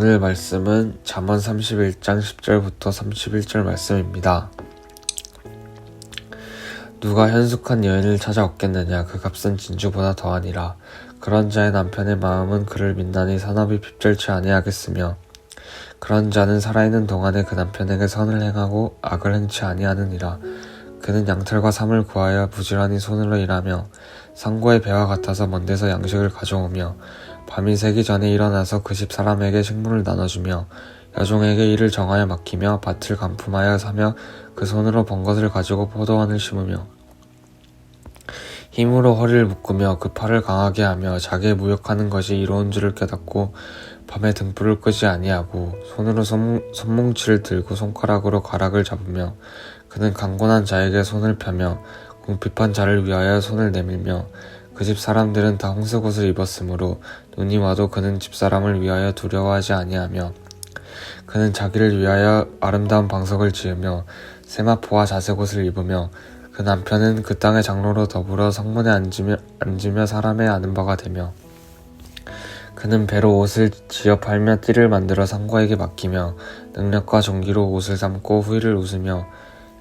오늘 말씀은 잠언 31장 10절부터 31절 말씀입니다. 누가 현숙한 여인을 찾아 얻겠느냐? 그 값은 진주보다 더하니라. 그런 자의 남편의 마음은 그를 민다니 산업이 핍절치 아니하겠으며 그런 자는 살아있는 동안에 그 남편에게 선을 행하고 악을 행치 아니하느니라. 그는 양털과 삼을 구하여 부지런히 손으로 일하며 상고의 배와 같아서 먼 데서 양식을 가져오며 밤이 새기 전에 일어나서 그 집 사람에게 식물을 나눠주며 여종에게 일을 정하여 맡기며 밭을 간품하여 사며 그 손으로 번 것을 가지고 포도원을 심으며 힘으로 허리를 묶으며 그 팔을 강하게 하며 자기의 무역하는 것이 이로운 줄을 깨닫고 밤에 등불을 끄지 아니하고 손으로 손뭉치를 들고 손가락으로 가락을 잡으며 그는 강곤한 자에게 손을 펴며 궁핍한 자를 위하여 손을 내밀며 그 집 사람들은 다 홍색옷을 입었으므로 눈이 와도 그는 집사람을 위하여 두려워하지 아니하며 그는 자기를 위하여 아름다운 방석을 지으며 세마포와 자색옷을 입으며 그 남편은 그 땅의 장로로 더불어 성문에 앉으며 사람의 아는 바가 되며 그는 배로 옷을 지어 팔며 띠를 만들어 상과에게 맡기며 능력과 종기로 옷을 삼고 후일을 웃으며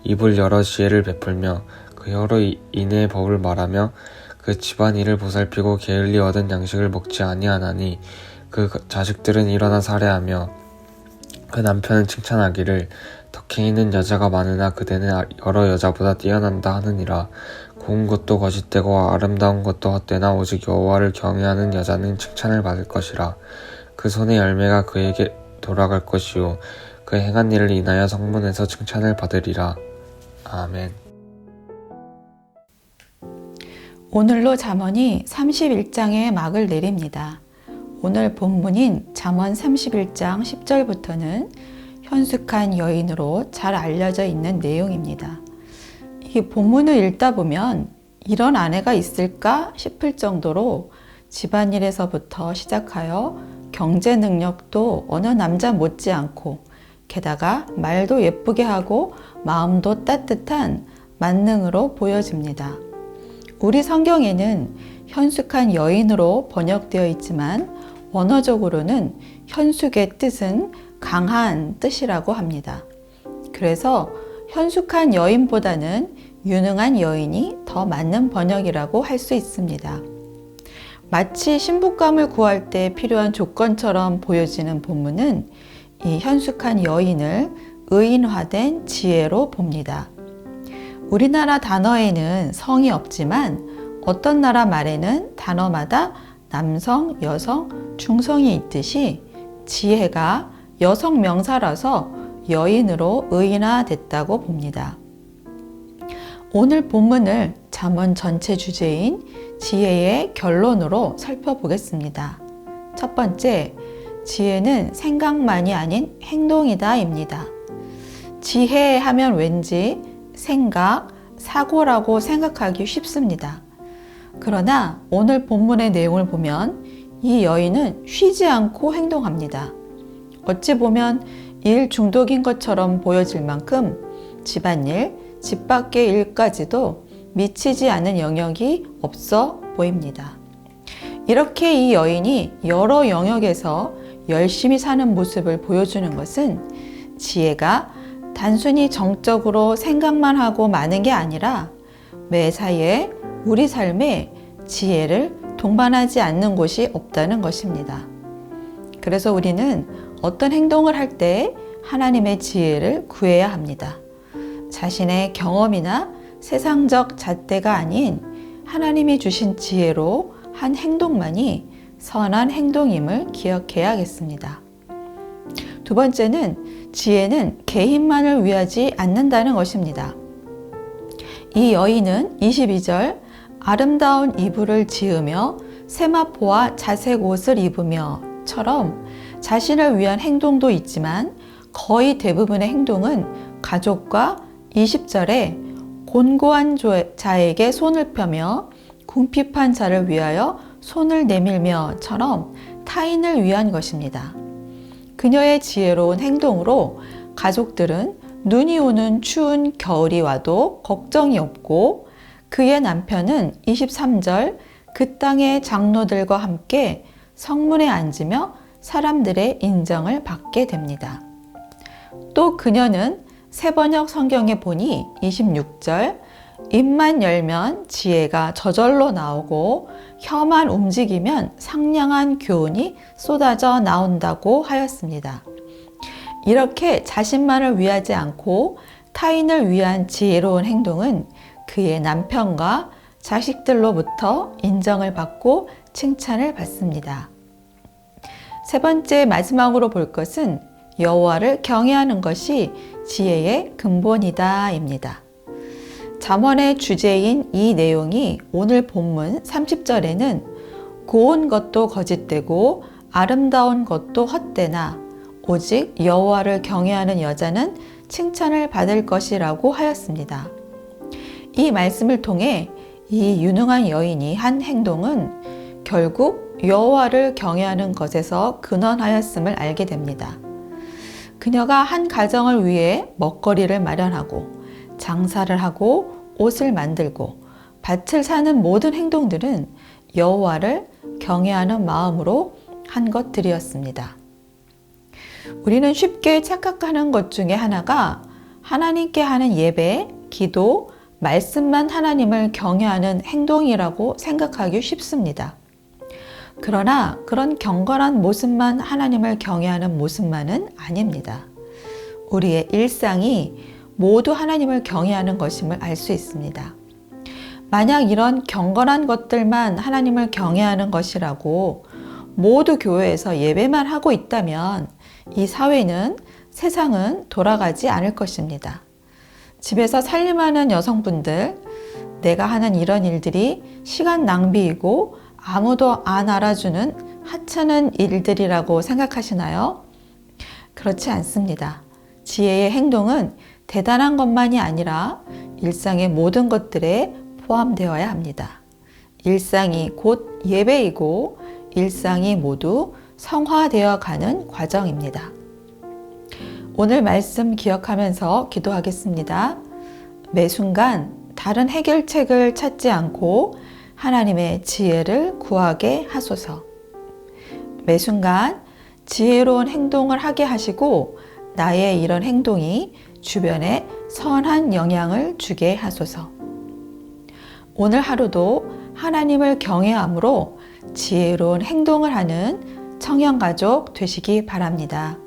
입을 열어 지혜를 베풀며 그 혀로 인의 법을 말하며 그 집안 일을 보살피고 게을리 얻은 양식을 먹지 아니하나니 그 자식들은 일어나 살해하며 그 남편은 칭찬하기를 덕행 있는 여자가 많으나 그대는 여러 여자보다 뛰어난다 하느니라. 고운 것도 거짓되고 아름다운 것도 헛되나 오직 여호와를 경외하는 여자는 칭찬을 받을 것이라. 그 손의 열매가 그에게 돌아갈 것이요 그 행한 일을 인하여 성문에서 칭찬을 받으리라. 아멘. 오늘로 잠언이 31장의 막을 내립니다. 오늘 본문인 잠언 31장 10절부터는 현숙한 여인으로 잘 알려져 있는 내용입니다. 이 본문을 읽다 보면 이런 아내가 있을까 싶을 정도로 집안일에서부터 시작하여 경제 능력도 어느 남자 못지않고 게다가 말도 예쁘게 하고 마음도 따뜻한 만능으로 보여집니다. 우리 성경에는 현숙한 여인으로 번역되어 있지만 원어적으로는 현숙의 뜻은 강한 뜻이라고 합니다. 그래서 현숙한 여인보다는 유능한 여인이 더 맞는 번역이라고 할 수 있습니다. 마치 신부감을 구할 때 필요한 조건처럼 보여지는 본문은 이 현숙한 여인을 의인화된 지혜로 봅니다. 우리나라 단어에는 성이 없지만 어떤 나라 말에는 단어마다 남성, 여성, 중성이 있듯이 지혜가 여성 명사라서 여인으로 의인화됐다고 봅니다. 오늘 본문을 잠언 전체 주제인 지혜의 결론으로 살펴보겠습니다. 첫 번째, 지혜는 생각만이 아닌 행동이다 입니다. 지혜하면 왠지 생각, 사고라고 생각하기 쉽습니다. 그러나 오늘 본문의 내용을 보면 이 여인은 쉬지 않고 행동합니다. 어찌 보면 일 중독인 것처럼 보여질 만큼 집안일, 집 밖의 일까지도 미치지 않은 영역이 없어 보입니다. 이렇게 이 여인이 여러 영역에서 열심히 사는 모습을 보여주는 것은 지혜가 단순히 정적으로 생각만 하고 마는 게 아니라 매사에 우리 삶에 지혜를 동반하지 않는 곳이 없다는 것입니다. 그래서 우리는 어떤 행동을 할 때 하나님의 지혜를 구해야 합니다. 자신의 경험이나 세상적 잣대가 아닌 하나님이 주신 지혜로 한 행동만이 선한 행동임을 기억해야겠습니다. 두 번째는 지혜는 개인만을 위하지 않는다는 것입니다. 이 여인은 22절 아름다운 이불을 지으며 세마포와 자색 옷을 입으며 처럼 자신을 위한 행동도 있지만 거의 대부분의 행동은 가족과 20절에 곤고한 자에게 손을 펴며 궁핍한 자를 위하여 손을 내밀며 처럼 타인을 위한 것입니다. 그녀의 지혜로운 행동으로 가족들은 눈이 오는 추운 겨울이 와도 걱정이 없고 그의 남편은 23절 그 땅의 장로들과 함께 성문에 앉으며 사람들의 인정을 받게 됩니다. 또 그녀는 새번역 성경에 보니 26절 입만 열면 지혜가 저절로 나오고 혀만 움직이면 상냥한 교훈이 쏟아져 나온다고 하였습니다. 이렇게 자신만을 위하지 않고 타인을 위한 지혜로운 행동은 그의 남편과 자식들로부터 인정을 받고 칭찬을 받습니다. 세 번째 마지막으로 볼 것은 여호와를 경외하는 것이 지혜의 근본이다입니다. 잠언의 주제인 이 내용이 오늘 본문 30절에는 고운 것도 거짓되고 아름다운 것도 헛되나 오직 여호와를 경외하는 여자는 칭찬을 받을 것이라고 하였습니다. 이 말씀을 통해 이 유능한 여인이 한 행동은 결국 여호와를 경외하는 것에서 근원하였음을 알게 됩니다. 그녀가 한 가정을 위해 먹거리를 마련하고 장사를 하고 옷을 만들고 밭을 사는 모든 행동들은 여호와를 경외하는 마음으로 한 것들이었습니다. 우리는 쉽게 착각하는 것 중에 하나가 하나님께 하는 예배, 기도, 말씀만 하나님을 경외하는 행동이라고 생각하기 쉽습니다. 그러나 그런 경건한 모습만 하나님을 경외하는 모습만은 아닙니다. 우리의 일상이 모두 하나님을 경외하는 것임을 알 수 있습니다. 만약 이런 경건한 것들만 하나님을 경외하는 것이라고 모두 교회에서 예배만 하고 있다면 이 사회는, 세상은 돌아가지 않을 것입니다. 집에서 살림하는 여성분들, 내가 하는 이런 일들이 시간 낭비이고 아무도 안 알아주는 하찮은 일들이라고 생각하시나요? 그렇지 않습니다. 지혜의 행동은 대단한 것만이 아니라 일상의 모든 것들에 포함되어야 합니다. 일상이 곧 예배이고 일상이 모두 성화되어 가는 과정입니다. 오늘 말씀 기억하면서 기도하겠습니다. 매 순간 다른 해결책을 찾지 않고 하나님의 지혜를 구하게 하소서. 매 순간 지혜로운 행동을 하게 하시고 나의 이런 행동이 주변에 선한 영향을 주게 하소서. 오늘 하루도 하나님을 경외함으로 지혜로운 행동을 하는 청년가족 되시기 바랍니다.